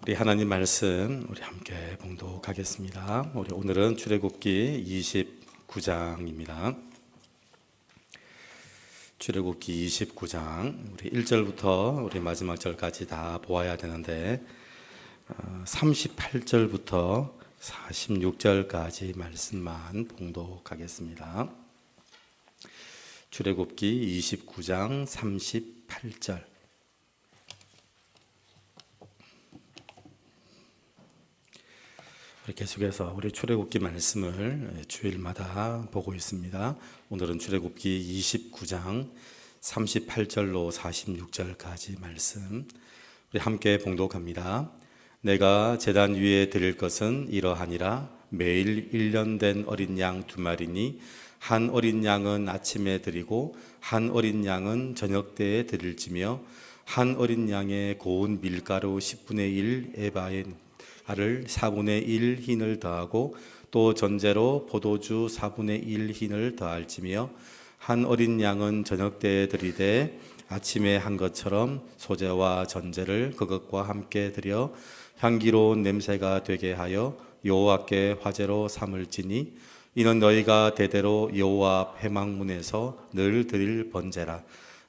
우리 하나님 말씀 우리 함께 봉독하겠습니다. 우리 오늘은 출애굽기 29장입니다. 출애굽기 29장 우리 1절부터 우리 마지막 절까지 다 보아야 되는데 38절부터 46절까지 말씀만 봉독하겠습니다. 출애굽기 29장 38절. 계속해서 우리 출애굽기 말씀을 주일마다 보고 있습니다. 오늘은 출애굽기 29장 38절로 46절까지 말씀 우리 함께 봉독합니다. 내가 제단 위에 드릴 것은 이러하니라. 매일 1년 된 어린 양 2마리니 한 어린 양은 아침에 드리고 한 어린 양은 저녁 때에 드릴지며 한 어린 양에 고운 밀가루 10분의 1 에바에 알을 4분의 1 흰을 더하고 또 전제로 포도주 4분의 1 흰을 더할지며 한 어린 양은 저녁 때에 드리되 아침에 한 것처럼 소제와 전제를 그것과 함께 드려 향기로운 냄새가 되게 하여 여호와께 화제로 삼을지니 이는 너희가 대대로 여호와 앞 회막문에서 늘 드릴 번제라.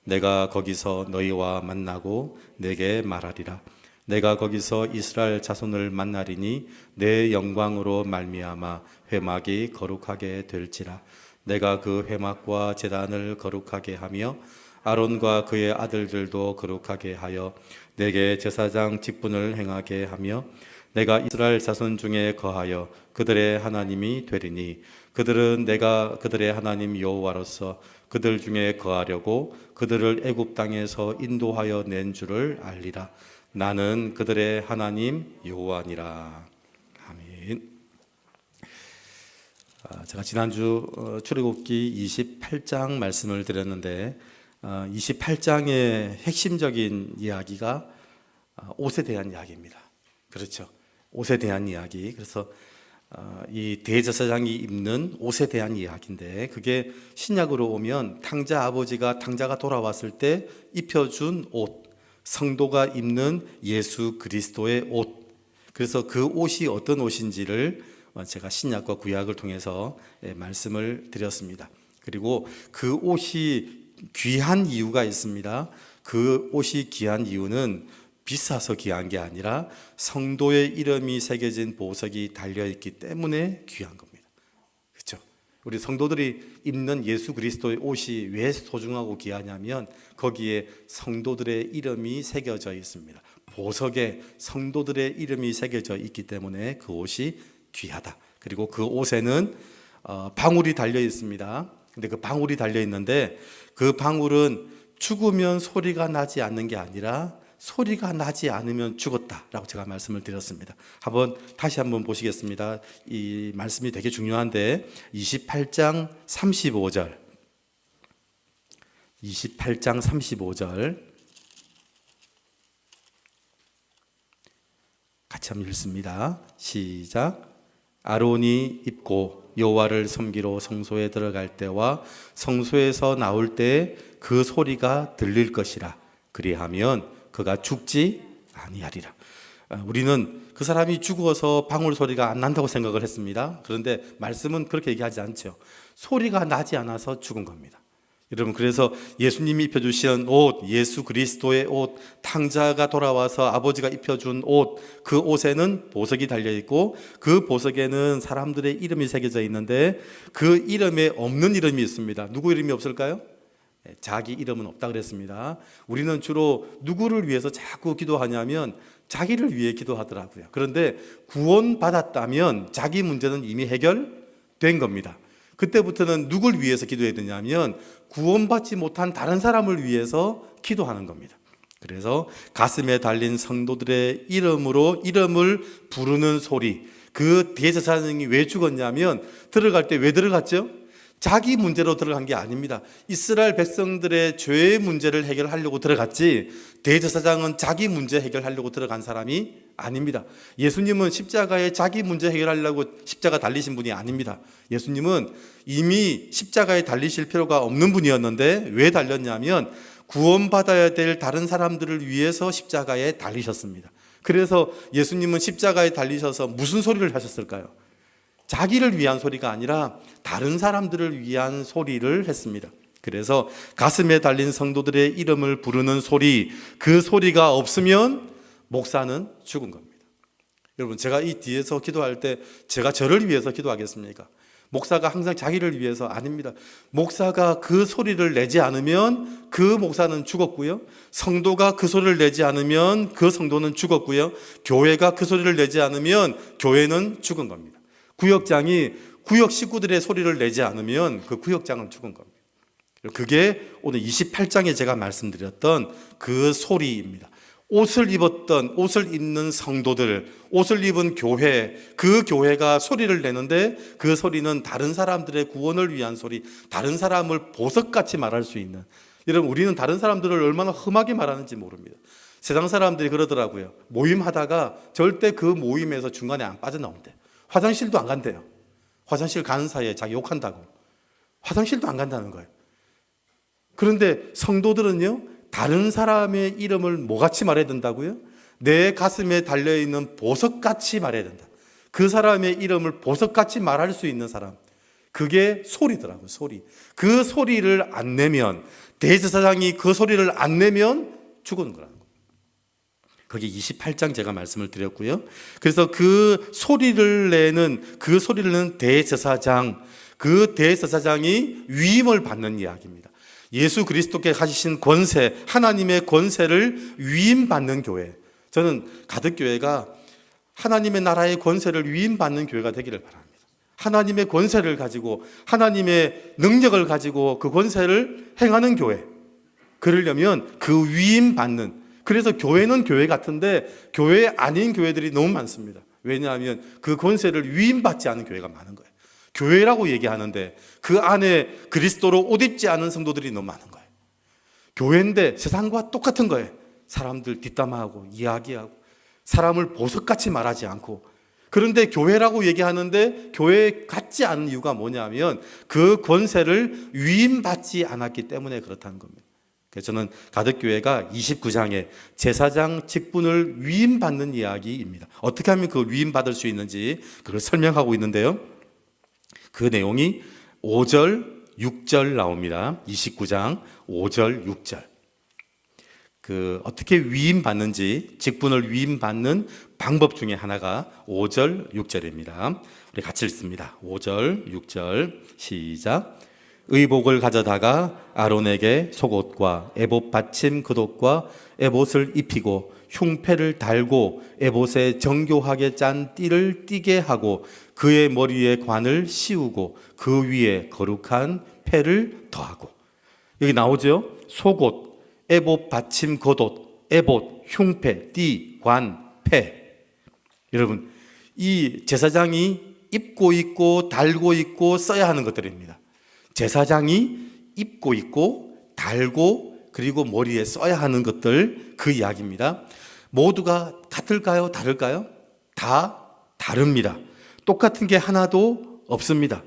내가 거기서 너희와 만나고 내게 말하리라. 내가 거기서 이스라엘 자손을 만나리니 내 영광으로 말미암아 회막이 거룩하게 될지라. 내가 그 회막과 제단을 거룩하게 하며 아론과 그의 아들들도 거룩하게 하여 내게 제사장 직분을 행하게 하며 내가 이스라엘 자손 중에 거하여 그들의 하나님이 되리니 그들은 내가 그들의 하나님 여호와로서 그들 중에 거하려고 그들을 애굽 땅에서 인도하여 낸 줄을 알리라. 나는 그들의 하나님 여호와니라. 아멘. 제가 지난주 출애굽기 28장 말씀을 드렸는데 28장의 핵심적인 이야기가 옷에 대한 이야기입니다. 그렇죠. 옷에 대한 이야기. 그래서 이 대제사장이 입는 옷에 대한 이야기인데 그게 신약으로 오면 탕자 아버지가 탕자가 돌아왔을 때 입혀준 옷, 성도가 입는 예수 그리스도의 옷. 그래서 그 옷이 어떤 옷인지를 제가 신약과 구약을 통해서 말씀을 드렸습니다. 그리고 그 옷이 귀한 이유가 있습니다. 그 옷이 귀한 이유는 비싸서 귀한 게 아니라 성도의 이름이 새겨진 보석이 달려있기 때문에 귀한 겁니다. 그렇죠? 우리 성도들이 입는 예수 그리스도의 옷이 왜 소중하고 귀하냐면 거기에 성도들의 이름이 새겨져 있습니다. 보석에 성도들의 이름이 새겨져 있기 때문에 그 옷이 귀하다. 그리고 그 옷에는 방울이 달려 있습니다. 근데 그 방울이 달려 있는데 그 방울은 죽으면 소리가 나지 않는 게 아니라 소리가 나지 않으면 죽었다라고 제가 말씀을 드렸습니다. 다시 한번 보시겠습니다. 이 말씀이 되게 중요한데 28장 35절 같이 한번 읽습니다. 시작. 아론이 입고 여호와를 섬기러 성소에 들어갈 때와 성소에서 나올 때 그 소리가 들릴 것이라. 그리하면 그가 죽지 아니하리라. 우리는 그 사람이 죽어서 방울 소리가 안 난다고 생각을 했습니다. 그런데 말씀은 그렇게 얘기하지 않죠. 소리가 나지 않아서 죽은 겁니다. 여러분, 그래서 예수님이 입혀주신 옷, 예수 그리스도의 옷, 탕자가 돌아와서 아버지가 입혀준 옷, 그 옷에는 보석이 달려있고 그 보석에는 사람들의 이름이 새겨져 있는데 그 이름에 없는 이름이 있습니다. 누구 이름이 없을까요? 자기 이름은 없다 그랬습니다. 우리는 주로 누구를 위해서 자꾸 기도하냐면 자기를 위해 기도하더라고요. 그런데 구원받았다면 자기 문제는 이미 해결된 겁니다. 그때부터는 누굴 위해서 기도해야 되냐면 구원받지 못한 다른 사람을 위해서 기도하는 겁니다. 그래서 가슴에 달린 성도들의 이름을 부르는 소리. 그 대제사장이 왜 죽었냐면 들어갈 때 왜 들어갔죠? 자기 문제로 들어간 게 아닙니다. 이스라엘 백성들의 죄의 문제를 해결하려고 들어갔지 대제사장은 자기 문제 해결하려고 들어간 사람이 아닙니다. 예수님은 십자가에 자기 문제 해결하려고 십자가 달리신 분이 아닙니다. 예수님은 이미 십자가에 달리실 필요가 없는 분이었는데 왜 달렸냐면 구원받아야 될 다른 사람들을 위해서 십자가에 달리셨습니다. 그래서 예수님은 십자가에 달리셔서 무슨 소리를 하셨을까요? 자기를 위한 소리가 아니라 다른 사람들을 위한 소리를 했습니다. 그래서 가슴에 달린 성도들의 이름을 부르는 소리, 그 소리가 없으면 목사는 죽은 겁니다. 여러분, 제가 이 뒤에서 기도할 때 제가 저를 위해서 기도하겠습니까? 목사가 항상 자기를 위해서 아닙니다. 목사가 그 소리를 내지 않으면 그 목사는 죽었고요. 성도가 그 소리를 내지 않으면 그 성도는 죽었고요. 교회가 그 소리를 내지 않으면 교회는 죽은 겁니다. 구역장이 구역 식구들의 소리를 내지 않으면 그 구역장은 죽은 겁니다. 그게 오늘 28장에 제가 말씀드렸던 그 소리입니다. 옷을 입는 성도들, 옷을 입은 교회, 그 교회가 소리를 내는데 그 소리는 다른 사람들의 구원을 위한 소리, 다른 사람을 보석같이 말할 수 있는. 여러분, 우리는 다른 사람들을 얼마나 험하게 말하는지 모릅니다. 세상 사람들이 그러더라고요. 모임하다가 절대 그 모임에서 중간에 안 빠져나온대. 화장실도 안 간대요. 화장실 가는 사이에 자기 욕한다고. 화장실도 안 간다는 거예요. 그런데 성도들은요, 다른 사람의 이름을 뭐같이 말해야 된다고요? 내 가슴에 달려있는 보석같이 말해야 된다. 그 사람의 이름을 보석같이 말할 수 있는 사람, 그게 소리더라고요. 소리. 그 소리를 안 내면, 대제사장이 그 소리를 안 내면 죽는 거라는 거예요. 그게 28장 제가 말씀을 드렸고요. 그래서 그 소리를 내는 대제사장, 그 대제사장이 위임을 받는 이야기입니다. 예수 그리스도께 가지신 권세, 하나님의 권세를 위임받는 교회. 저는 가덕교회가 하나님의 나라의 권세를 위임받는 교회가 되기를 바랍니다. 하나님의 권세를 가지고, 하나님의 능력을 가지고 그 권세를 행하는 교회. 그러려면 그 위임받는, 그래서 교회는 교회 같은데 교회 아닌 교회들이 너무 많습니다. 왜냐하면 그 권세를 위임받지 않은 교회가 많은 거예요. 교회라고 얘기하는데 그 안에 그리스도로 옷 입지 않은 성도들이 너무 많은 거예요. 교회인데 세상과 똑같은 거예요. 사람들 뒷담화하고 이야기하고 사람을 보석같이 말하지 않고. 그런데 교회라고 얘기하는데 교회 같지 않은 이유가 뭐냐면 그 권세를 위임받지 않았기 때문에 그렇다는 겁니다. 그래서 저는 가덕교회가 29장에 제사장 직분을 위임받는 이야기입니다. 어떻게 하면 그 위임받을 수 있는지 그걸 설명하고 있는데요. 그 내용이 5절, 6절 나옵니다. 29장 5절, 6절. 어떻게 위임받는지, 직분을 위임받는 방법 중에 하나가 5절, 6절입니다. 우리 같이 읽습니다. 5절, 6절 시작. 의복을 가져다가 아론에게 속옷과 에봇 받침 겉옷과 에봇을 입히고 흉패를 달고 에봇에 정교하게 짠 띠를 띠게 하고 그의 머리에 관을 씌우고 그 위에 거룩한 패를 더하고. 여기 나오죠? 속옷, 에봇 받침 겉옷, 에봇, 흉패, 띠, 관, 패. 여러분, 이 제사장이 입고 있고 달고 있고 써야 하는 것들입니다. 제사장이 입고 있고 달고 그리고 머리에 써야 하는 것들, 그 이야기입니다. 모두가 같을까요? 다를까요? 다 다릅니다. 똑같은 게 하나도 없습니다.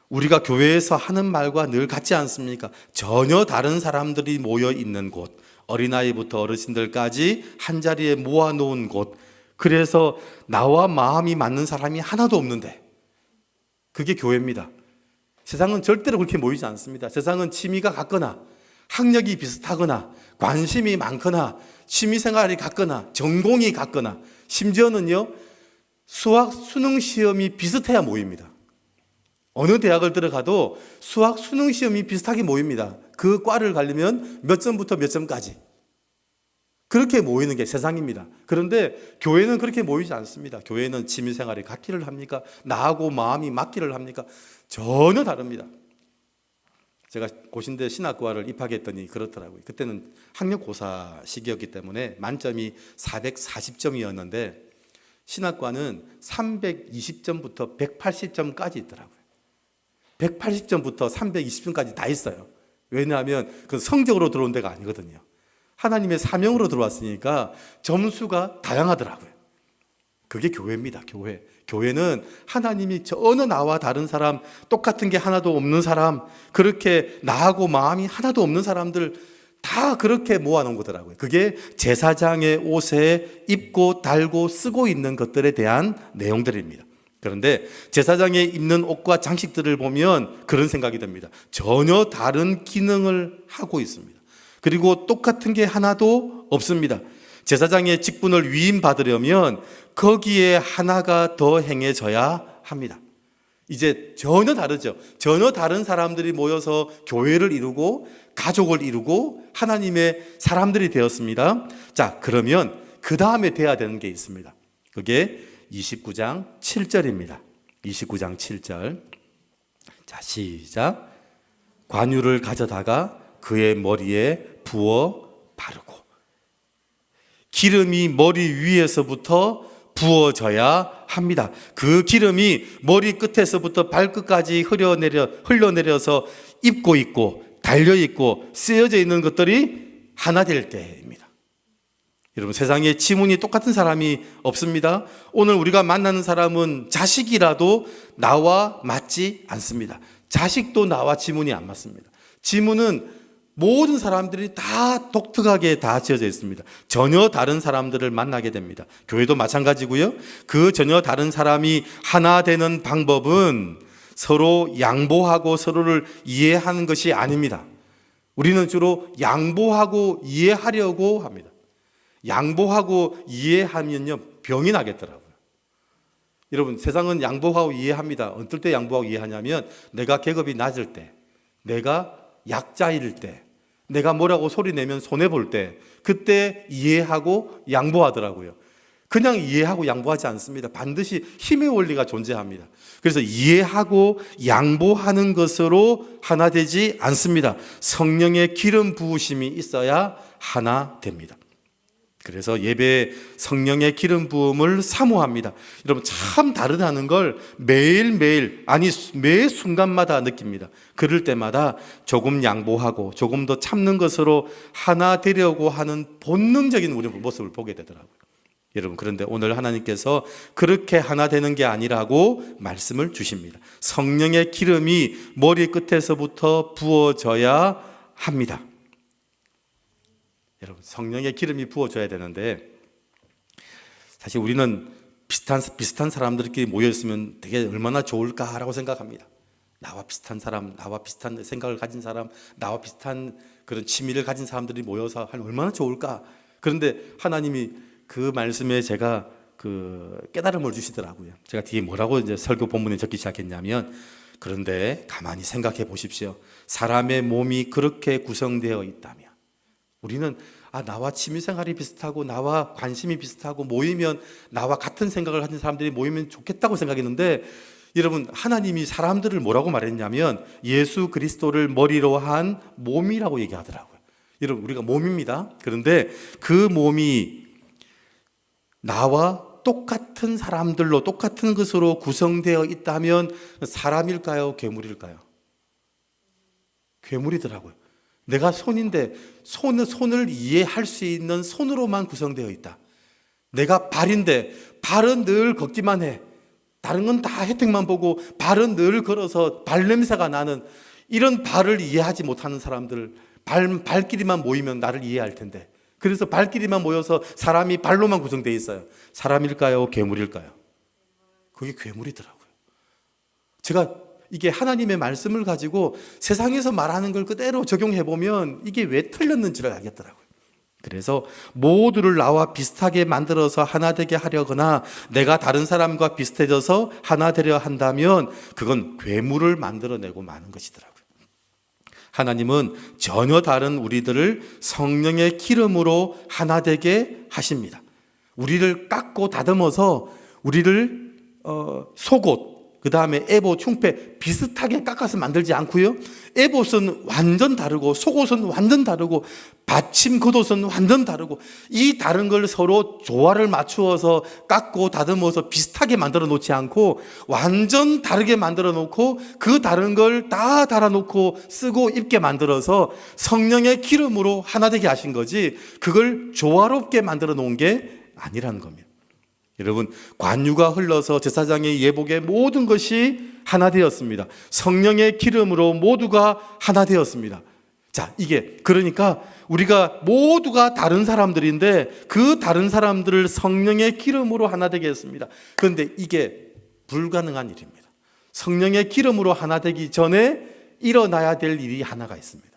우리가 교회에서 하는 말과 늘 같지 않습니까? 전혀 다른 사람들이 모여 있는 곳, 어린아이부터 어르신들까지 한 자리에 모아놓은 곳, 그래서 나와 마음이 맞는 사람이 하나도 없는데 그게 교회입니다. 세상은 절대로 그렇게 모이지 않습니다. 세상은 취미가 같거나 학력이 비슷하거나 관심이 많거나 취미생활이 같거나 전공이 같거나 심지어는요, 수학 수능 시험이 비슷해야 모입니다. 어느 대학을 들어가도 수학 수능 시험이 비슷하게 모입니다. 그 과를 가려면 몇 점부터 몇 점까지. 그렇게 모이는 게 세상입니다. 그런데 교회는 그렇게 모이지 않습니다. 교회는 취미생활이 같기를 합니까? 나하고 마음이 맞기를 합니까? 전혀 다릅니다. 제가 고신대 신학과를 입학했더니 그렇더라고요. 그때는 학력고사 시기였기 때문에 만점이 440점이었는데 신학과는 320점부터 180점까지 있더라고요. 180점부터 320점까지 다 있어요. 왜냐하면 그 성적으로 들어온 데가 아니거든요. 하나님의 사명으로 들어왔으니까 점수가 다양하더라고요. 그게 교회입니다. 교회. 교회는 하나님이 어느 나와 다른 사람, 똑같은 게 하나도 없는 사람, 그렇게 나하고 마음이 하나도 없는 사람들 다 그렇게 모아놓은 거더라고요. 그게 제사장의 옷에 입고 달고 쓰고 있는 것들에 대한 내용들입니다. 그런데 제사장이 입는 옷과 장식들을 보면 그런 생각이 듭니다. 전혀 다른 기능을 하고 있습니다. 그리고 똑같은 게 하나도 없습니다. 제사장의 직분을 위임받으려면 거기에 하나가 더 행해져야 합니다. 이제 전혀 다르죠. 전혀 다른 사람들이 모여서 교회를 이루고 가족을 이루고 하나님의 사람들이 되었습니다. 자, 그러면 그 다음에 돼야 되는 게 있습니다. 그게 29장 7절입니다. 29장 7절. 자, 시작. 관유를 가져다가 그의 머리에 부어 바르고 기름이 머리 위에서부터 부어져야 합니다. 그 기름이 머리 끝에서부터 발끝까지 흘러내려서 입고 있고 달려있고 쓰여져 있는 것들이 하나 될 때입니다. 여러분, 세상에 지문이 똑같은 사람이 없습니다. 오늘 우리가 만나는 사람은 자식이라도 나와 맞지 않습니다. 자식도 나와 지문이 안 맞습니다. 지문은 모든 사람들이 다 독특하게 다 지어져 있습니다. 전혀 다른 사람들을 만나게 됩니다. 교회도 마찬가지고요. 그 전혀 다른 사람이 하나 되는 방법은 서로 양보하고 서로를 이해하는 것이 아닙니다. 우리는 주로 양보하고 이해하려고 합니다. 양보하고 이해하면요, 병이 나겠더라고요. 여러분, 세상은 양보하고 이해합니다. 어떨 때 양보하고 이해하냐면 내가 계급이 낮을 때, 내가 약자일 때, 내가 뭐라고 소리 내면 손해볼 때, 그때 이해하고 양보하더라고요. 그냥 이해하고 양보하지 않습니다. 반드시 힘의 원리가 존재합니다. 그래서 이해하고 양보하는 것으로 하나 되지 않습니다. 성령의 기름 부으심이 있어야 하나 됩니다. 그래서 예배에 성령의 기름 부음을 사모합니다. 여러분, 참 다르다는 걸 매일매일, 아니 매 순간마다 느낍니다. 그럴 때마다 조금 양보하고 조금 더 참는 것으로 하나 되려고 하는 본능적인 우리 모습을 보게 되더라고요. 여러분, 그런데 오늘 하나님께서 그렇게 하나 되는 게 아니라고 말씀을 주십니다. 성령의 기름이 머리 끝에서부터 부어져야 합니다. 여러분, 성령의 기름이 부어져야 되는데, 사실 우리는 비슷한 사람들끼리 모여있으면 되게 얼마나 좋을까라고 생각합니다. 나와 비슷한 사람, 나와 비슷한 생각을 가진 사람, 나와 비슷한 그런 취미를 가진 사람들이 모여서 하면 얼마나 좋을까. 그런데 하나님이 그 말씀에 제가 그 깨달음을 주시더라고요. 제가 뒤에 뭐라고 이제 설교 본문에 적기 시작했냐면, 그런데 가만히 생각해 보십시오. 사람의 몸이 그렇게 구성되어 있다면, 우리는 나와 취미생활이 비슷하고 나와 관심이 비슷하고 모이면 나와 같은 생각을 가진 사람들이 모이면 좋겠다고 생각했는데, 여러분, 하나님이 사람들을 뭐라고 말했냐면 예수 그리스도를 머리로 한 몸이라고 얘기하더라고요. 여러분, 우리가 몸입니다. 그런데 그 몸이 나와 똑같은 사람들로 똑같은 것으로 구성되어 있다면 사람일까요? 괴물일까요? 괴물이더라고요. 내가 손인데 손을 이해할 수 있는 손으로만 구성되어 있다. 내가 발인데 발은 늘 걷기만 해. 다른 건 다 혜택만 보고 발은 늘 걸어서 발냄새가 나는 이런 발을 이해하지 못하는 사람들, 발끼리만 모이면 나를 이해할 텐데, 그래서 발끼리만 모여서 사람이 발로만 구성되어 있어요. 사람일까요? 괴물일까요? 그게 괴물이더라고요. 제가 이게 하나님의 말씀을 가지고 세상에서 말하는 걸 그대로 적용해보면 이게 왜 틀렸는지를 알겠더라고요. 그래서 모두를 나와 비슷하게 만들어서 하나 되게 하려거나 내가 다른 사람과 비슷해져서 하나 되려 한다면 그건 괴물을 만들어내고 마는 것이더라고요. 하나님은 전혀 다른 우리들을 성령의 기름으로 하나 되게 하십니다. 우리를 깎고 다듬어서 우리를 속옷, 그 다음에 에봇, 흉패 비슷하게 깎아서 만들지 않고요. 에봇은 완전 다르고 속옷은 완전 다르고 받침 겉옷은 완전 다르고, 이 다른 걸 서로 조화를 맞추어서 깎고 다듬어서 비슷하게 만들어 놓지 않고 완전 다르게 만들어 놓고 그 다른 걸 다 달아놓고 쓰고 입게 만들어서 성령의 기름으로 하나 되게 하신 거지, 그걸 조화롭게 만들어 놓은 게 아니라는 겁니다. 여러분, 관유가 흘러서 제사장의 예복의 모든 것이 하나 되었습니다. 성령의 기름으로 모두가 하나 되었습니다. 자, 이게 그러니까 우리가 모두가 다른 사람들인데 그 다른 사람들을 성령의 기름으로 하나 되게 했습니다. 그런데 이게 불가능한 일입니다. 성령의 기름으로 하나 되기 전에 일어나야 될 일이 하나가 있습니다.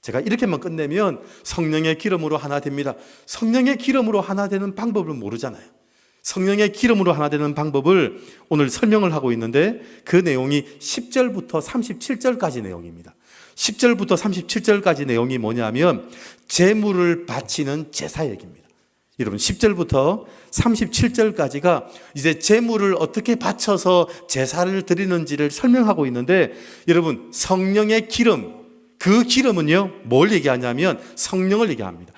제가 이렇게만 끝내면 성령의 기름으로 하나 됩니다. 성령의 기름으로 하나 되는 방법을 모르잖아요. 성령의 기름으로 하나 되는 방법을 오늘 설명을 하고 있는데 그 내용이 10절부터 37절까지 내용입니다. 10절부터 37절까지 내용이 뭐냐면 제물을 바치는 제사 얘기입니다. 여러분 10절부터 37절까지가 이제 제물을 어떻게 바쳐서 제사를 드리는지를 설명하고 있는데 여러분 성령의 기름, 그 기름은요 뭘 얘기하냐면 성령을 얘기합니다.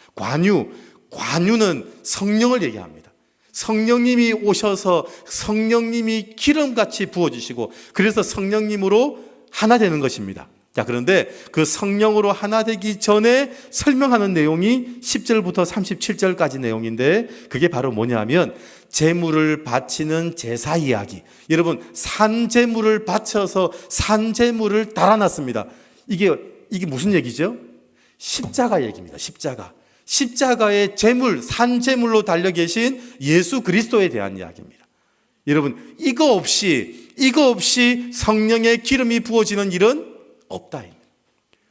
관유는 성령을 얘기합니다. 성령님이 오셔서 성령님이 기름같이 부어주시고 그래서 성령님으로 하나 되는 것입니다. 자, 그런데 그 성령으로 하나 되기 전에 설명하는 내용이 10절부터 37절까지 내용인데 그게 바로 뭐냐면 제물을 바치는 제사 이야기. 여러분 산제물을 바쳐서 산제물을 달아놨습니다. 이게 무슨 얘기죠? 십자가 얘기입니다. 십자가의 제물, 산제물로 달려 계신 예수 그리스도에 대한 이야기입니다. 여러분 이거 없이 성령의 기름이 부어지는 일은 없다.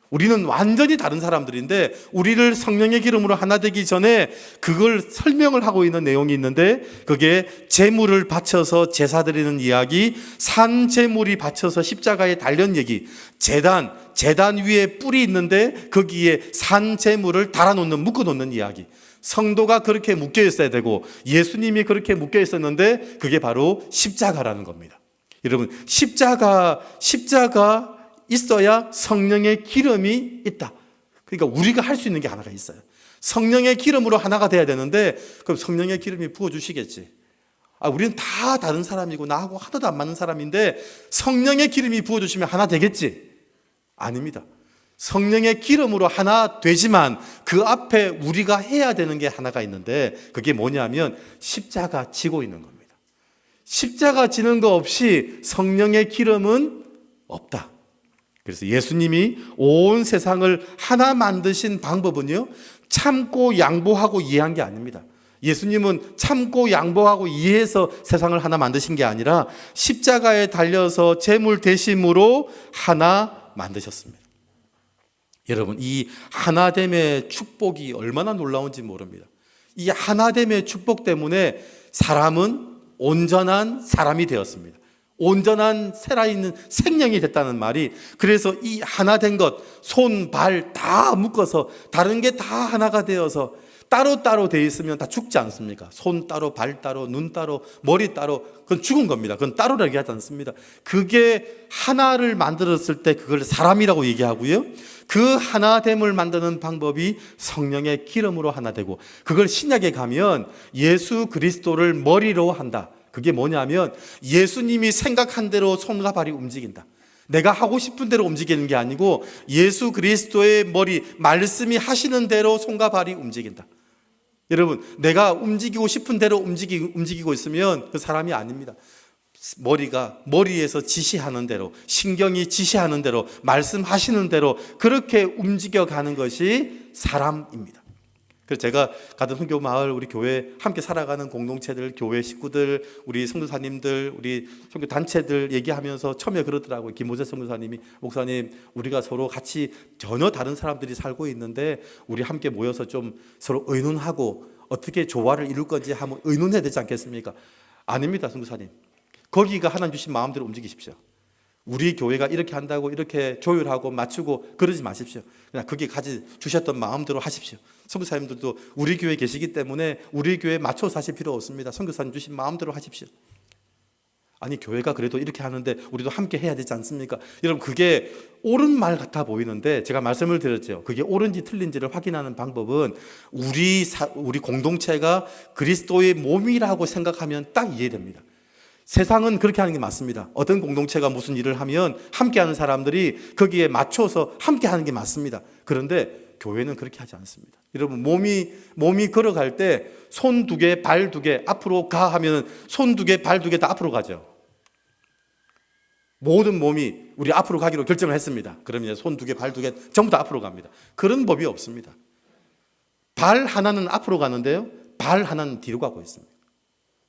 우리는 완전히 다른 사람들인데 우리를 성령의 기름으로 하나 되기 전에 그걸 설명을 하고 있는 내용이 있는데 그게 제물을 바쳐서 제사 드리는 이야기, 산제물이 바쳐서 십자가에 달린 얘기, 제단 위에 뿔이 있는데 거기에 산제물을 달아놓는 묶어놓는 이야기. 성도가 그렇게 묶여 있어야 되고 예수님이 그렇게 묶여 있었는데 그게 바로 십자가라는 겁니다. 여러분 십자가 있어야 성령의 기름이 있다. 그러니까 우리가 할 수 있는 게 하나가 있어요. 성령의 기름으로 하나가 돼야 되는데 그럼 성령의 기름이 부어주시겠지. 우리는 다 다른 사람이고 나하고 하나도 안 맞는 사람인데 성령의 기름이 부어주시면 하나 되겠지? 아닙니다. 성령의 기름으로 하나 되지만 그 앞에 우리가 해야 되는 게 하나가 있는데 그게 뭐냐면 십자가 지고 있는 겁니다. 십자가 지는 거 없이 성령의 기름은 없다. 그래서 예수님이 온 세상을 하나 만드신 방법은요 참고 양보하고 이해한 게 아닙니다. 예수님은 참고 양보하고 이해해서 세상을 하나 만드신 게 아니라 십자가에 달려서 제물 대심으로 하나 만드셨습니다. 여러분 이 하나됨의 축복이 얼마나 놀라운지 모릅니다. 이 하나됨의 축복 때문에 사람은 온전한 사람이 되었습니다. 온전한 살아있는 생명이 됐다는 말이 그래서 이 하나 된 것, 손, 발 다 묶어서 다른 게 다 하나가 되어서 따로따로 되어 있으면 다 죽지 않습니까? 손 따로, 발 따로, 눈 따로, 머리 따로 그건 죽은 겁니다. 그건 따로라고 얘기하지 않습니다. 그게 하나를 만들었을 때 그걸 사람이라고 얘기하고요. 그 하나됨을 만드는 방법이 성령의 기름으로 하나 되고 그걸 신약에 가면 예수 그리스도를 머리로 한다. 그게 뭐냐면 예수님이 생각한 대로 손과 발이 움직인다. 내가 하고 싶은 대로 움직이는 게 아니고 예수 그리스도의 머리, 말씀이 하시는 대로 손과 발이 움직인다. 여러분 내가 움직이고 싶은 대로 움직이고 있으면 그 사람이 아닙니다. 머리에서 지시하는 대로, 신경이 지시하는 대로, 말씀하시는 대로 그렇게 움직여가는 것이 사람입니다. 그래서 제가 가던 선교 마을 우리 교회 함께 살아가는 공동체들, 교회 식구들, 우리 선교사님들, 우리 선교 단체들 얘기하면서 처음에 그러더라고요. 김모재 선교사님이 목사님 우리가 서로 같이 전혀 다른 사람들이 살고 있는데 우리 함께 모여서 좀 서로 의논하고 어떻게 조화를 이룰 건지 한번 의논해야 되지 않겠습니까? 아닙니다, 선교사님. 거기가 하나님 주신 마음대로 움직이십시오. 우리 교회가 이렇게 한다고 이렇게 조율하고 맞추고 그러지 마십시오. 그냥 거기 가지 주셨던 마음대로 하십시오. 선교사님들도 우리 교회에 계시기 때문에 우리 교회에 맞춰서 하실 필요 없습니다. 선교사님 주신 마음대로 하십시오. 아니 교회가 그래도 이렇게 하는데 우리도 함께 해야 되지 않습니까? 여러분 그게 옳은 말 같아 보이는데 제가 말씀을 드렸죠. 그게 옳은지 틀린지를 확인하는 방법은 우리 공동체가 그리스도의 몸이라고 생각하면 딱 이해됩니다. 세상은 그렇게 하는 게 맞습니다. 어떤 공동체가 무슨 일을 하면 함께하는 사람들이 거기에 맞춰서 함께하는 게 맞습니다. 그런데 교회는 그렇게 하지 않습니다. 여러분 몸이 걸어갈 때 손 두 개, 발 두 개 앞으로 가 하면 손 두 개, 발 두 개 다 앞으로 가죠. 모든 몸이 우리 앞으로 가기로 결정을 했습니다. 그러면 손 2개, 발 2개 전부 다 앞으로 갑니다. 그런 법이 없습니다. 발 하나는 앞으로 가는데요, 발 하나는 뒤로 가고 있습니다.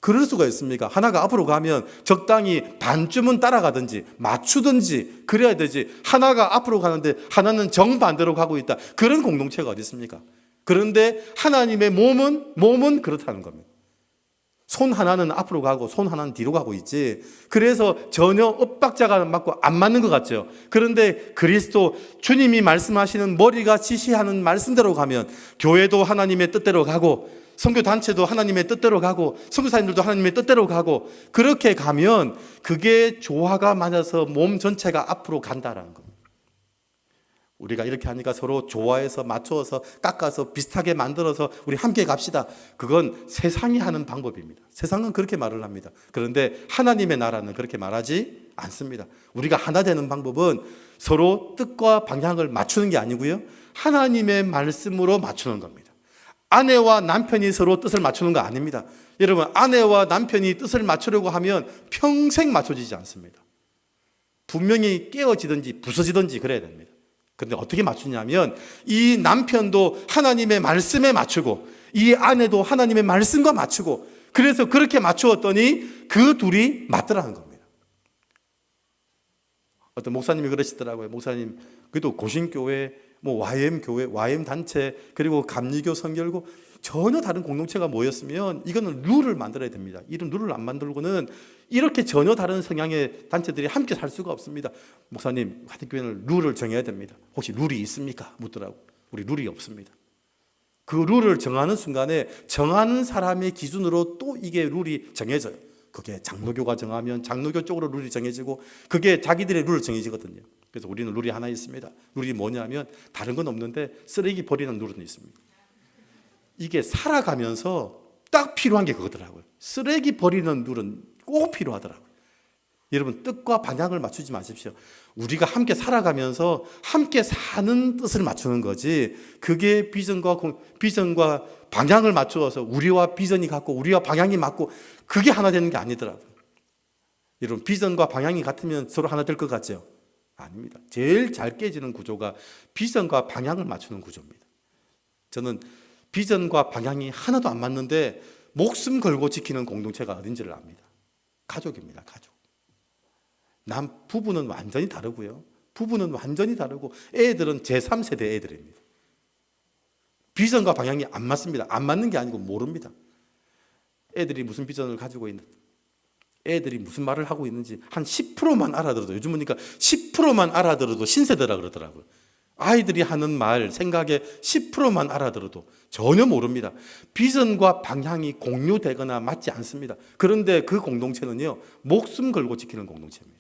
그럴 수가 있습니까? 하나가 앞으로 가면 적당히 반쯤은 따라가든지 맞추든지 그래야 되지, 하나가 앞으로 가는데 하나는 정반대로 가고 있다. 그런 공동체가 어디 있습니까? 그런데 하나님의 몸은 그렇다는 겁니다. 손 하나는 앞으로 가고 손 하나는 뒤로 가고 있지. 그래서 전혀 엇박자가 맞고 안 맞는 것 같죠. 그런데 그리스도 주님이 말씀하시는 머리가 지시하는 말씀대로 가면 교회도 하나님의 뜻대로 가고 선교단체도 하나님의 뜻대로 가고 선교사님들도 하나님의 뜻대로 가고, 그렇게 가면 그게 조화가 맞아서 몸 전체가 앞으로 간다라는 겁니다. 우리가 이렇게 하니까 서로 조화해서 맞추어서 깎아서 비슷하게 만들어서 우리 함께 갑시다. 그건 세상이 하는 방법입니다. 세상은 그렇게 말을 합니다. 그런데 하나님의 나라는 그렇게 말하지 않습니다. 우리가 하나 되는 방법은 서로 뜻과 방향을 맞추는 게 아니고요, 하나님의 말씀으로 맞추는 겁니다. 아내와 남편이 서로 뜻을 맞추는 거 아닙니다. 여러분, 아내와 남편이 뜻을 맞추려고 하면 평생 맞춰지지 않습니다. 분명히 깨어지든지 부서지든지 그래야 됩니다. 그런데 어떻게 맞추냐면 이 남편도 하나님의 말씀에 맞추고 이 아내도 하나님의 말씀과 맞추고, 그래서 그렇게 맞추었더니 그 둘이 맞더라는 겁니다. 어떤 목사님이 그러시더라고요. 목사님, 그래도 고신교회, YM교회, YM단체, 그리고 감리교, 성결고 전혀 다른 공동체가 모였으면 이거는 룰을 만들어야 됩니다. 이런 룰을 안 만들고는 이렇게 전혀 다른 성향의 단체들이 함께 살 수가 없습니다. 목사님, 같은 교회는 룰을 정해야 됩니다. 혹시 룰이 있습니까? 묻더라고. 우리 룰이 없습니다. 그 룰을 정하는 순간에 정하는 사람의 기준으로 또 이게 룰이 정해져요. 그게 장로교가 정하면 장로교 쪽으로 룰이 정해지고 그게 자기들의 룰을 정해지거든요. 그래서 우리는 룰이 하나 있습니다. 룰이 뭐냐면 다른 건 없는데 쓰레기 버리는 룰은 있습니다. 이게 살아가면서 딱 필요한 게 그거더라고요. 쓰레기 버리는 룰은 꼭 필요하더라고요. 여러분, 뜻과 방향을 맞추지 마십시오. 우리가 함께 살아가면서 함께 사는 뜻을 맞추는 거지, 그게 비전과 방향을 맞추어서 우리와 비전이 같고 우리와 방향이 맞고 그게 하나 되는 게 아니더라고요. 여러분, 비전과 방향이 같으면 서로 하나 될 것 같죠? 아닙니다. 제일 잘 깨지는 구조가 비전과 방향을 맞추는 구조입니다. 저는 비전과 방향이 하나도 안 맞는데 목숨 걸고 지키는 공동체가 어딘지를 압니다. 가족입니다. 가족. 부부는 완전히 다르고요. 부부는 완전히 다르고 애들은 제3세대 애들입니다. 비전과 방향이 안 맞습니다. 안 맞는 게 아니고 모릅니다. 애들이 무슨 비전을 가지고 있는지, 애들이 무슨 말을 하고 있는지 한 10%만 알아들어도, 요즘 보니까 10%만 알아들어도 신세대라 그러더라고요. 아이들이 하는 말, 생각에 10%만 알아들어도 전혀 모릅니다. 비전과 방향이 공유되거나 맞지 않습니다. 그런데 그 공동체는요, 목숨 걸고 지키는 공동체입니다.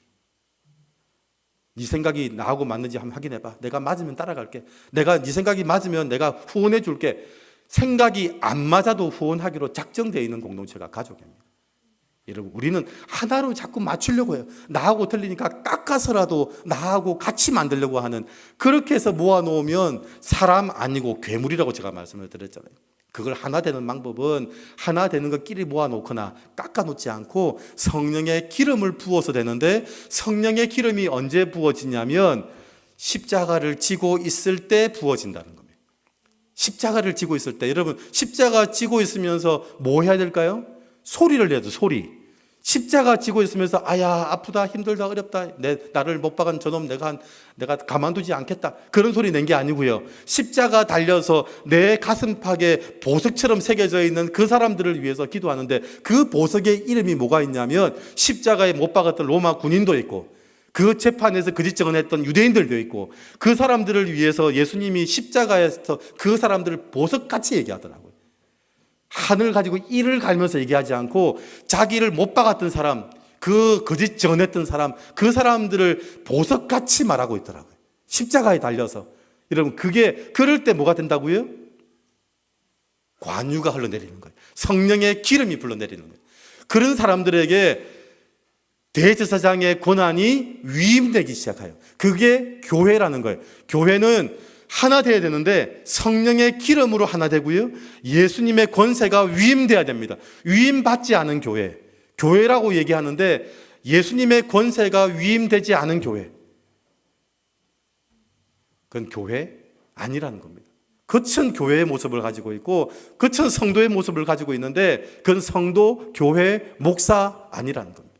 네 생각이 나하고 맞는지 한번 확인해봐. 내가 맞으면 따라갈게. 네 생각이 맞으면 내가 후원해 줄게. 생각이 안 맞아도 후원하기로 작정되어 있는 공동체가 가족입니다. 여러분, 우리는 하나로 자꾸 맞추려고 해요. 나하고 틀리니까 깎아서라도 나하고 같이 만들려고 하는, 그렇게 해서 모아놓으면 사람 아니고 괴물이라고 제가 말씀을 드렸잖아요. 그걸 하나 되는 방법은 하나 되는 것끼리 모아놓거나 깎아놓지 않고 성령의 기름을 부어서 되는데, 성령의 기름이 언제 부어지냐면 십자가를 지고 있을 때 부어진다는 겁니다. 십자가를 지고 있을 때, 여러분, 십자가 지고 있으면서 뭐 해야 될까요? 소리를 내야죠. 소리. 십자가 지고 있으면서 아야, 아프다, 힘들다, 어렵다, 나를 못 박은 저놈 내가 가만두지 않겠다, 그런 소리 낸 게 아니고요. 십자가 달려서 내 가슴팍에 보석처럼 새겨져 있는 그 사람들을 위해서 기도하는데, 그 보석의 이름이 뭐가 있냐면 십자가에 못 박았던 로마 군인도 있고 그 재판에서 그 짓정을 했던 유대인들도 있고, 그 사람들을 위해서 예수님이 십자가에서 그 사람들을 보석같이 얘기하더라고요. 하늘 가지고 이를 갈면서 얘기하지 않고 자기를 못 박았던 사람, 그 거짓 전했던 사람, 그 사람들을 보석같이 말하고 있더라고요. 십자가에 달려서. 여러분, 그게 그럴 때 뭐가 된다고요? 관유가 흘러내리는 거예요. 성령의 기름이 흘러내리는 거예요. 그런 사람들에게 대제사장의 권한이 위임되기 시작해요. 그게 교회라는 거예요. 교회는 하나 돼야 되는데 성령의 기름으로 하나 되고요, 예수님의 권세가 위임돼야 됩니다. 위임받지 않은 교회, 교회라고 얘기하는데 예수님의 권세가 위임되지 않은 교회, 그건 교회 아니라는 겁니다. 거친 교회의 모습을 가지고 있고 거친 성도의 모습을 가지고 있는데 그건 성도, 교회, 목사 아니라는 겁니다.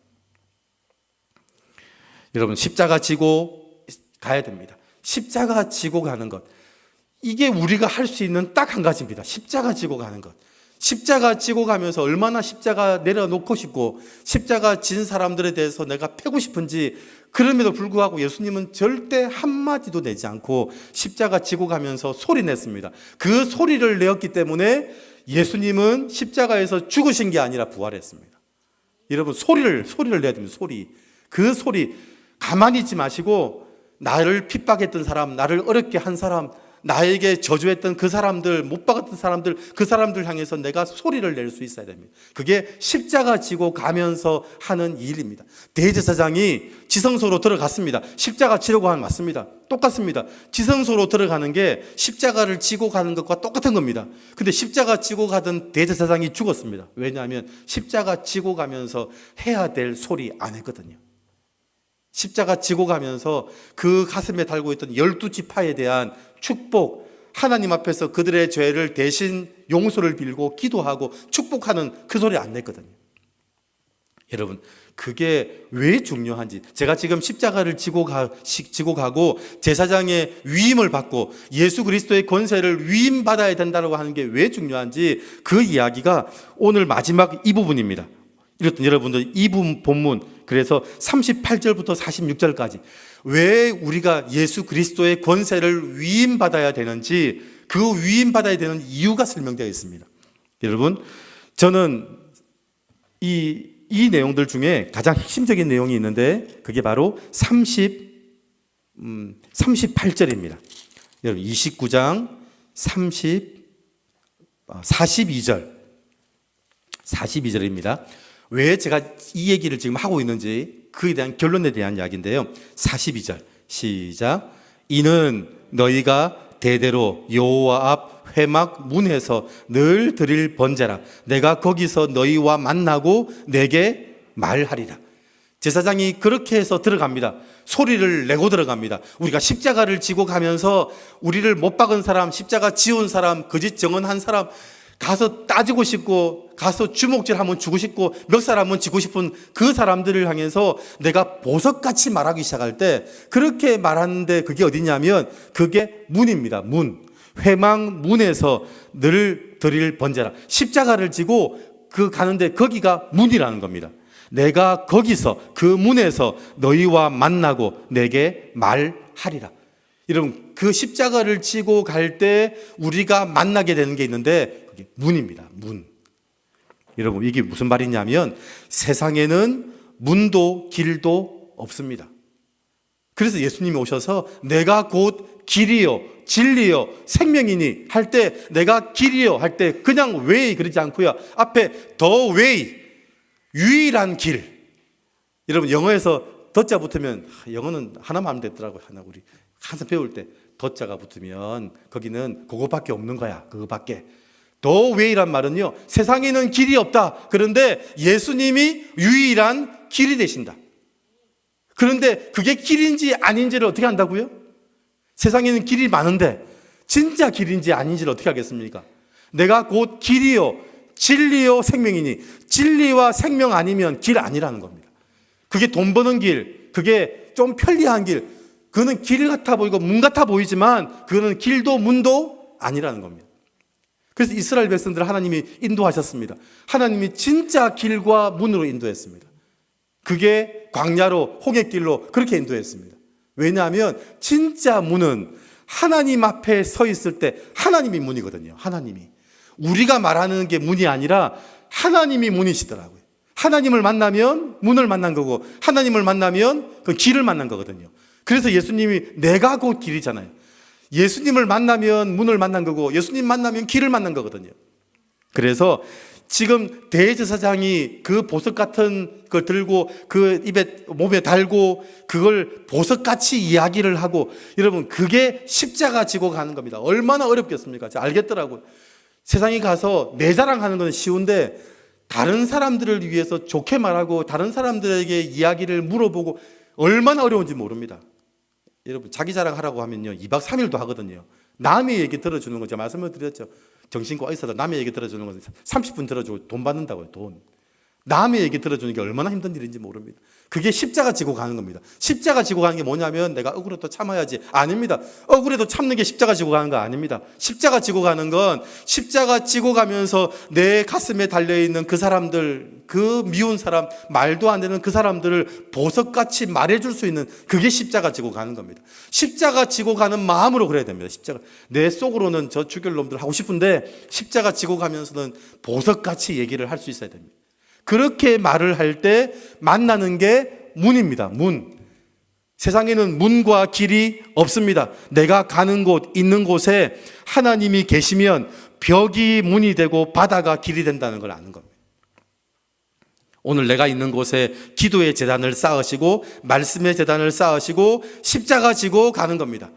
여러분, 십자가 지고 가야 됩니다. 십자가 지고 가는 것, 이게 우리가 할 수 있는 딱 한 가지입니다. 십자가 지고 가는 것. 십자가 지고 가면서 얼마나 십자가 내려놓고 싶고 십자가 진 사람들에 대해서 내가 패고 싶은지, 그럼에도 불구하고 예수님은 절대 한마디도 내지 않고 십자가 지고 가면서 소리 냈습니다. 그 소리를 내었기 때문에 예수님은 십자가에서 죽으신 게 아니라 부활했습니다. 여러분, 소리를 내야 됩니다. 소리. 그 소리, 가만히 있지 마시고 나를 핍박했던 사람, 나를 어렵게 한 사람, 나에게 저주했던 그 사람들, 못 박았던 사람들, 그 사람들 향해서 내가 소리를 낼 수 있어야 됩니다. 그게 십자가 지고 가면서 하는 일입니다. 대제사장이 지성소로 들어갔습니다. 십자가 지려고 하면 맞습니다. 똑같습니다. 지성소로 들어가는 게 십자가를 지고 가는 것과 똑같은 겁니다. 근데 십자가 지고 가던 대제사장이 죽었습니다. 왜냐하면 십자가 지고 가면서 해야 될 소리 안 했거든요. 십자가 지고 가면서 그 가슴에 달고 있던 12지파에 대한 축복, 하나님 앞에서 그들의 죄를 대신 용서를 빌고 기도하고 축복하는 그 소리 안 냈거든요. 여러분, 그게 왜 중요한지, 제가 지금 십자가를 지고 가고 제사장의 위임을 받고 예수 그리스도의 권세를 위임받아야 된다고 하는 게 왜 중요한지, 그 이야기가 오늘 마지막 이 부분입니다. 이렇든 여러분들 이 본문, 그래서 38절부터 46절까지 왜 우리가 예수 그리스도의 권세를 위임받아야 되는지, 그 위임받아야 되는 이유가 설명되어 있습니다. 여러분, 저는 이 내용들 중에 가장 핵심적인 내용이 있는데 그게 바로 38절입니다. 여러분, 29장 42절입니다. 왜 제가 이 얘기를 지금 하고 있는지 그에 대한 결론에 대한 이야기인데요. 42절 시작. 이는 너희가 대대로 여호와 앞 회막 문에서 늘 드릴 번제라. 내가 거기서 너희와 만나고 내게 말하리라. 제사장이 그렇게 해서 들어갑니다. 소리를 내고 들어갑니다. 우리가 십자가를 지고 가면서 우리를 못 박은 사람, 십자가 지운 사람, 거짓 증언한 사람, 가서 따지고 싶고 가서 주먹질 한번 주고 싶고 멱살 한번 쥐고 싶은 그 사람들을 향해서 내가 보석같이 말하기 시작할 때, 그렇게 말하는데 그게 어디냐면 그게 문입니다. 문. 회막 문에서 늘 드릴 번제라. 십자가를 지고 가는데 거기가 문이라는 겁니다. 내가 거기서 그 문에서 너희와 만나고 내게 말하리라. 여러분, 그 십자가를 지고 갈 때 우리가 만나게 되는 게 있는데 그게 문입니다. 문. 여러분, 이게 무슨 말이냐면 세상에는 문도 길도 없습니다. 그래서 예수님이 오셔서 내가 곧 길이요 진리요 생명이니 할 때, 내가 길이요 할 때 그냥 웨이 그러지 않고요, 앞에 더 웨이, 유일한 길. 여러분, 영어에서 더자 붙으면, 영어는 하나만 하면 되더라고요. 하나 우리 항상 배울 때 더자가 붙으면 거기는 그거밖에 없는 거야. 그거밖에. 더 웨이란 말은요, 세상에는 길이 없다. 그런데 예수님이 유일한 길이 되신다. 그런데 그게 길인지 아닌지를 어떻게 안다고요? 세상에는 길이 많은데 진짜 길인지 아닌지를 어떻게 알겠습니까? 내가 곧 길이요 진리요 생명이니, 진리와 생명 아니면 길 아니라는 겁니다. 그게 돈 버는 길, 그게 좀 편리한 길, 그거는 길 같아 보이고 문 같아 보이지만 그거는 길도 문도 아니라는 겁니다. 그래서 이스라엘 백성들을 하나님이 인도하셨습니다. 하나님이 진짜 길과 문으로 인도했습니다. 그게 광야로, 홍해길로 그렇게 인도했습니다. 왜냐하면 진짜 문은 하나님 앞에 서 있을 때 하나님이 문이거든요. 하나님이. 우리가 말하는 게 문이 아니라 하나님이 문이시더라고요. 하나님을 만나면 문을 만난 거고, 하나님을 만나면 그 길을 만난 거거든요. 그래서 예수님이 내가 곧 길이잖아요. 예수님을 만나면 문을 만난 거고, 예수님 만나면 길을 만난 거거든요. 그래서 지금 대제사장이 그 보석 같은 걸 들고 그 입에 몸에 달고 그걸 보석같이 이야기를 하고, 여러분, 그게 십자가 지고 가는 겁니다. 얼마나 어렵겠습니까? 제가 알겠더라고요. 세상에 가서 내 자랑하는 건 쉬운데 다른 사람들을 위해서 좋게 말하고 다른 사람들에게 이야기를 물어보고 얼마나 어려운지 모릅니다. 여러분, 자기 자랑하라고 하면요 2박 3일도 하거든요. 남의 얘기 들어주는 거, 제가 말씀을 드렸죠. 정신과 의사도 남의 얘기 들어주는 건 30분 들어주고 돈 받는다고요. 돈. 남의 얘기 들어주는 게 얼마나 힘든 일인지 모릅니다. 그게 십자가 지고 가는 겁니다. 십자가 지고 가는 게 뭐냐면 내가 억울해도 참아야지. 아닙니다. 억울해도 참는 게 십자가 지고 가는 거 아닙니다. 십자가 지고 가는 건 십자가 지고 가면서 내 가슴에 달려있는 그 사람들, 그 미운 사람, 말도 안 되는 그 사람들을 보석같이 말해줄 수 있는 그게 십자가 지고 가는 겁니다. 십자가 지고 가는 마음으로 그래야 됩니다. 십자가. 내 속으로는 저 죽일 놈들 하고 싶은데 십자가 지고 가면서는 보석같이 얘기를 할 수 있어야 됩니다. 그렇게 말을 할 때 만나는 게 문입니다. 문. 세상에는 문과 길이 없습니다. 내가 가는 곳, 있는 곳에 하나님이 계시면 벽이 문이 되고 바다가 길이 된다는 걸 아는 겁니다. 오늘 내가 있는 곳에 기도의 제단을 쌓으시고 말씀의 제단을 쌓으시고 십자가 지고 가는 겁니다.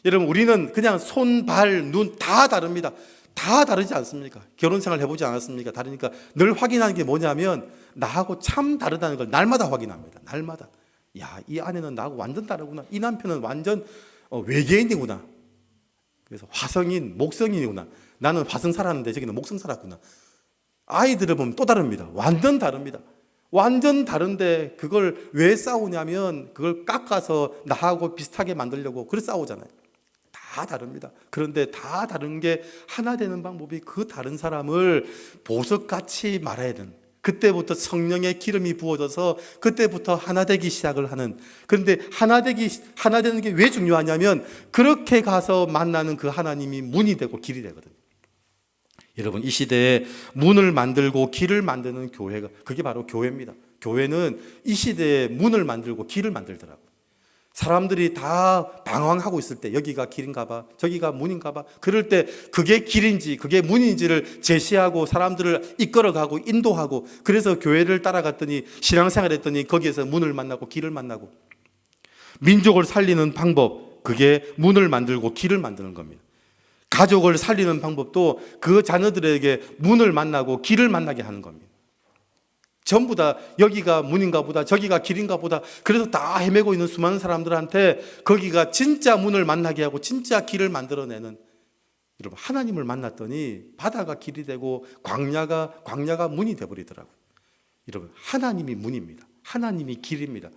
여러분, 우리는 그냥 손, 발, 눈 다 다릅니다. 다 다르지 않습니까? 결혼생활 해보지 않았습니까? 다르니까 늘 확인하는 게 뭐냐면 나하고 참 다르다는 걸 날마다 확인합니다. 날마다. 야, 이 아내는 나하고 완전 다르구나. 이 남편은 완전 외계인이구나. 그래서 화성인, 목성인이구나. 나는 화성 살았는데 저기는 목성 살았구나. 아이들을 보면 또 다릅니다. 완전 다릅니다. 완전 다른데 그걸 왜 싸우냐면 그걸 깎아서 나하고 비슷하게 만들려고 그래 싸우잖아요. 다 다릅니다. 그런데 다 다른 게 하나 되는 방법이 그 다른 사람을 보석같이 말해야 되는, 그때부터 성령의 기름이 부어져서 그때부터 하나 되기 시작을 하는. 그런데 하나 되는 게 왜 중요하냐면 그렇게 가서 만나는 그 하나님이 문이 되고 길이 되거든요. 여러분, 이 시대에 문을 만들고 길을 만드는 교회가, 그게 바로 교회입니다. 교회는 이 시대에 문을 만들고 길을 만들더라고요. 사람들이 다 방황하고 있을 때 여기가 길인가 봐, 저기가 문인가 봐, 그럴 때 그게 길인지 그게 문인지를 제시하고 사람들을 이끌어가고 인도하고, 그래서 교회를 따라갔더니 신앙생활 했더니 거기에서 문을 만나고 길을 만나고, 민족을 살리는 방법, 그게 문을 만들고 길을 만드는 겁니다. 가족을 살리는 방법도 그 자녀들에게 문을 만나고 길을 만나게 하는 겁니다. 전부 다 여기가 문인가 보다, 저기가 길인가 보다, 그래서 다 헤매고 있는 수많은 사람들한테 거기가 진짜 문을 만나게 하고 진짜 길을 만들어내는, 여러분, 하나님을 만났더니 바다가 길이 되고 광야가 문이 되어버리더라고요. 여러분, 하나님이 문입니다. 하나님이 길입니다.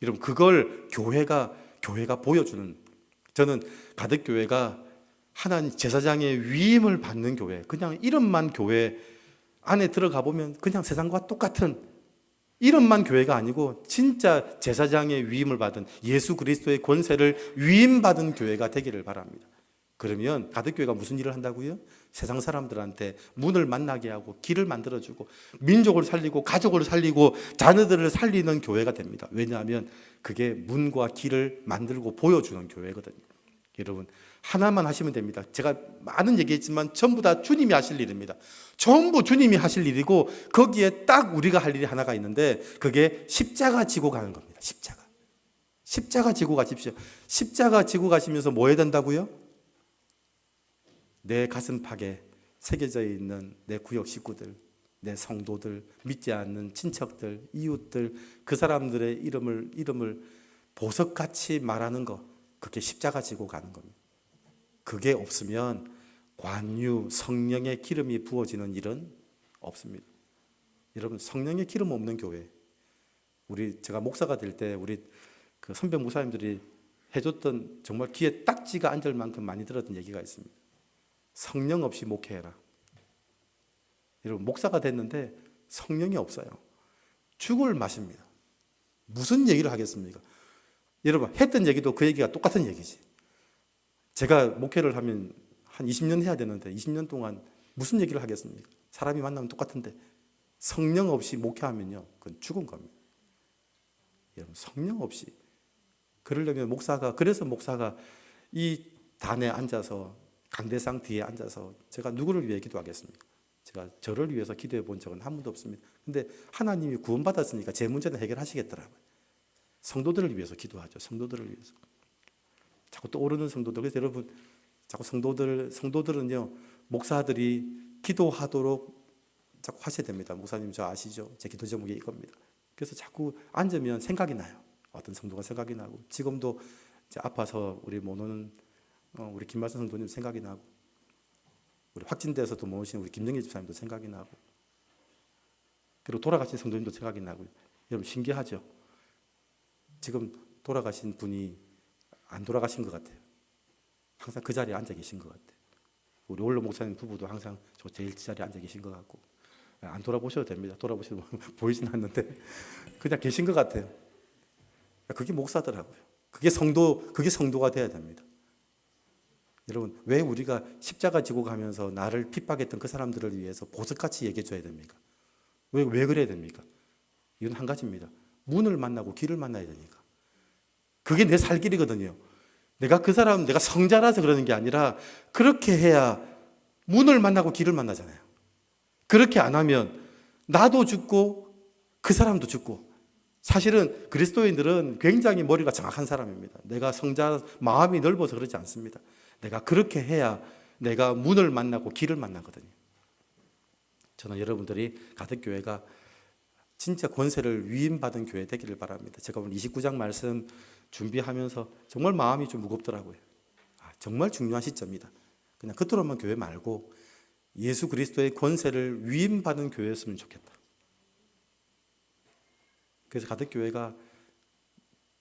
여러분, 그걸 교회가 보여주는, 저는 가덕교회가 하나님 제사장의 위임을 받는 교회, 그냥 이름만 교회 안에 들어가 보면 그냥 세상과 똑같은 이름만 교회가 아니고 진짜 제사장의 위임을 받은, 예수 그리스도의 권세를 위임받은 교회가 되기를 바랍니다. 그러면 가덕교회가 무슨 일을 한다고요? 세상 사람들한테 문을 만나게 하고 길을 만들어주고 민족을 살리고 가족을 살리고 자녀들을 살리는 교회가 됩니다. 왜냐하면 그게 문과 길을 만들고 보여주는 교회거든요. 여러분, 하나만 하시면 됩니다. 제가 많은 얘기했지만 전부 다 주님이 하실 일입니다. 전부 주님이 하실 일이고 거기에 딱 우리가 할 일이 하나가 있는데 그게 십자가 지고 가는 겁니다. 십자가 지고 가십시오. 십자가 지고 가시면서 뭐 해야 된다고요? 내 가슴팍에 새겨져 있는 내 구역 식구들, 내 성도들, 믿지 않는 친척들, 이웃들, 그 사람들의 이름을 보석같이 말하는 거, 그게 십자가 지고 가는 겁니다. 그게 없으면 관유, 성령의 기름이 부어지는 일은 없습니다. 여러분, 성령의 기름 없는 교회, 제가 목사가 될 때 우리 그 선배 목사님들이 해줬던 정말 귀에 딱지가 앉을 만큼 많이 들었던 얘기가 있습니다. 성령 없이 목회해라. 여러분, 목사가 됐는데 성령이 없어요. 죽을 맛입니다. 무슨 얘기를 하겠습니까? 여러분, 했던 얘기도 그 얘기가 똑같은 얘기지. 제가 목회를 하면 한 20년 해야 되는데 20년 동안 무슨 얘기를 하겠습니까? 사람이 만나면 똑같은데 성령 없이 목회하면요, 그건 죽은 겁니다. 여러분, 성령 없이. 그러려면 그래서 목사가 이 단에 앉아서, 강대상 뒤에 앉아서 제가 누구를 위해 기도하겠습니까? 제가 저를 위해서 기도해 본 적은 한 번도 없습니다. 근데 하나님이 구원받았으니까 제 문제는 해결하시겠더라고요. 성도들을 위해서 기도하죠. 성도들을 위해서. 자꾸 떠오르는 성도들. 그래서 여러분, 자꾸 성도들은요, 목사들이 기도하도록 자꾸 하셔야 됩니다. 목사님 저 아시죠? 제 기도 제목이 이겁니다. 그래서 자꾸 앉으면 생각이 나요. 어떤 성도가 생각이 나고, 지금도 이제 아파서 우리 못 오는 우리 김만선 성도님 생각이 나고, 우리 확진돼서도 못 오신 우리 김정희 집사님도 생각이 나고, 그리고 돌아가신 성도님도 생각이 나고. 여러분 신기하죠? 지금 돌아가신 분이 안 돌아가신 것 같아요. 항상 그 자리에 앉아 계신 것 같아요. 우리 원로 목사님 부부도 항상 저 제일 자리에 앉아 계신 것 같고, 안 돌아보셔도 됩니다. 돌아보셔도 보이진 않는데 그냥 계신 것 같아요. 그게 목사더라고요. 그게 성도가 돼야 됩니다. 여러분, 왜 우리가 십자가 지고 가면서 나를 핍박했던 그 사람들을 위해서 보석같이 얘기해 줘야 됩니까? 왜 그래야 됩니까? 이건 한 가지입니다. 문을 만나고 길을 만나야 되니까. 그게 내 살 길이거든요. 내가 성자라서 그러는 게 아니라, 그렇게 해야 문을 만나고 길을 만나잖아요. 그렇게 안 하면 나도 죽고 그 사람도 죽고. 사실은 그리스도인들은 굉장히 머리가 정확한 사람입니다. 내가 성자, 마음이 넓어서 그러지 않습니다. 내가 그렇게 해야 내가 문을 만나고 길을 만나거든요. 저는 여러분들이 가덕교회가 진짜 권세를 위임받은 교회 되기를 바랍니다. 제가 오늘 29장 말씀 준비하면서 정말 마음이 좀 무겁더라고요. 정말 중요한 시점이다. 그냥 겉으로만 교회 말고 예수 그리스도의 권세를 위임받은 교회였으면 좋겠다. 그래서 가덕교회가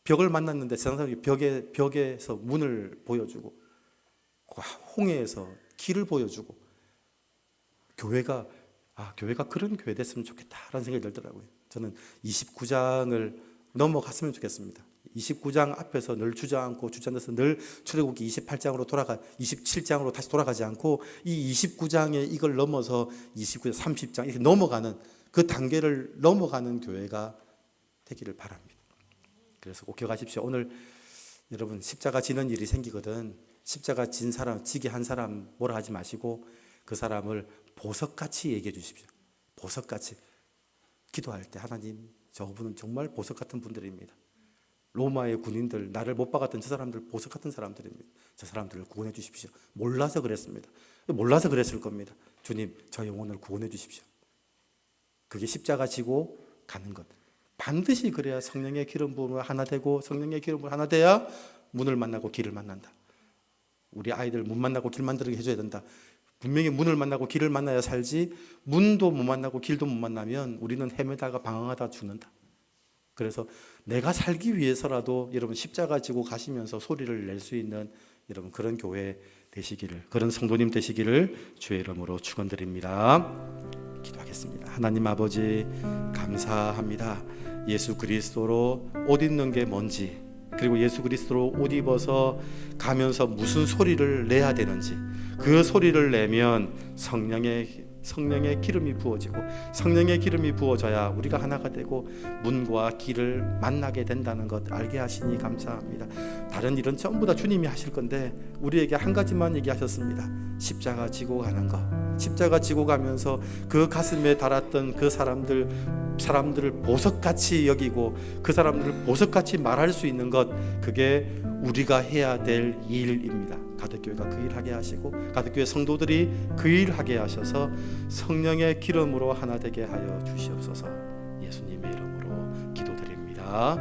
벽을 만났는데 세상 사람이 벽에서 문을 보여주고, 홍해에서 길을 보여주고, 교회가 그런 교회 됐으면 좋겠다라는 생각이 들더라고요. 저는 29장을 넘어갔으면 좋겠습니다. 29장 앞에서 늘 주저앉고 주저앉아서 늘 출애굽기 27장으로 다시 돌아가지 않고, 이 29장에 이걸 넘어서 29장, 30장 이렇게 넘어가는 그 단계를 넘어가는 교회가 되기를 바랍니다. 그래서 꼭 기억하십시오. 오늘 여러분 십자가 지는 일이 생기거든, 십자가 지게 한 사람 뭐라 하지 마시고 그 사람을 보석같이 얘기해 주십시오. 보석같이. 기도할 때 하나님, 저분은 정말 보석 같은 분들입니다. 로마의 군인들, 나를 못 박았던 저 사람들 보석 같은 사람들입니다. 저 사람들을 구원해 주십시오. 몰라서 그랬습니다. 몰라서 그랬을 겁니다. 주님, 저 영혼을 구원해 주십시오. 그게 십자가 지고 가는 것. 반드시 그래야 성령의 기름 부음을 하나 되고, 성령의 기름 부음을 하나 돼야 문을 만나고 길을 만난다. 우리 아이들 문 만나고 길 만들게 해줘야 된다. 분명히 문을 만나고 길을 만나야 살지, 문도 못 만나고 길도 못 만나면 우리는 헤매다가 방황하다 죽는다. 그래서 내가 살기 위해서라도 여러분 십자가 지고 가시면서 소리를 낼 수 있는 여러분 그런 교회 되시기를, 그런 성도님 되시기를 주의 이름으로 축원드립니다. 기도하겠습니다. 하나님 아버지, 감사합니다. 예수 그리스도로 옷 입는 게 뭔지, 그리고 예수 그리스도로 옷 입어서 가면서 무슨 소리를 내야 되는지, 그 소리를 내면 성령의 기름이 부어지고, 성령의 기름이 부어져야 우리가 하나가 되고 문과 길을 만나게 된다는 것 알게 하시니 감사합니다. 다른 일은 전부 다 주님이 하실 건데 우리에게 한 가지만 얘기하셨습니다. 십자가 지고 가는 것. 십자가 지고 가면서 그 가슴에 달았던 그 사람들을 보석같이 여기고, 그 사람들을 보석같이 말할 수 있는 것, 그게 우리가 해야 될 일입니다. 가덕교회가 그 일 하게 하시고, 가덕교회 성도들이 그 일 하게 하셔서 성령의 기름으로 하나 되게 하여 주시옵소서. 예수님의 이름으로 기도드립니다.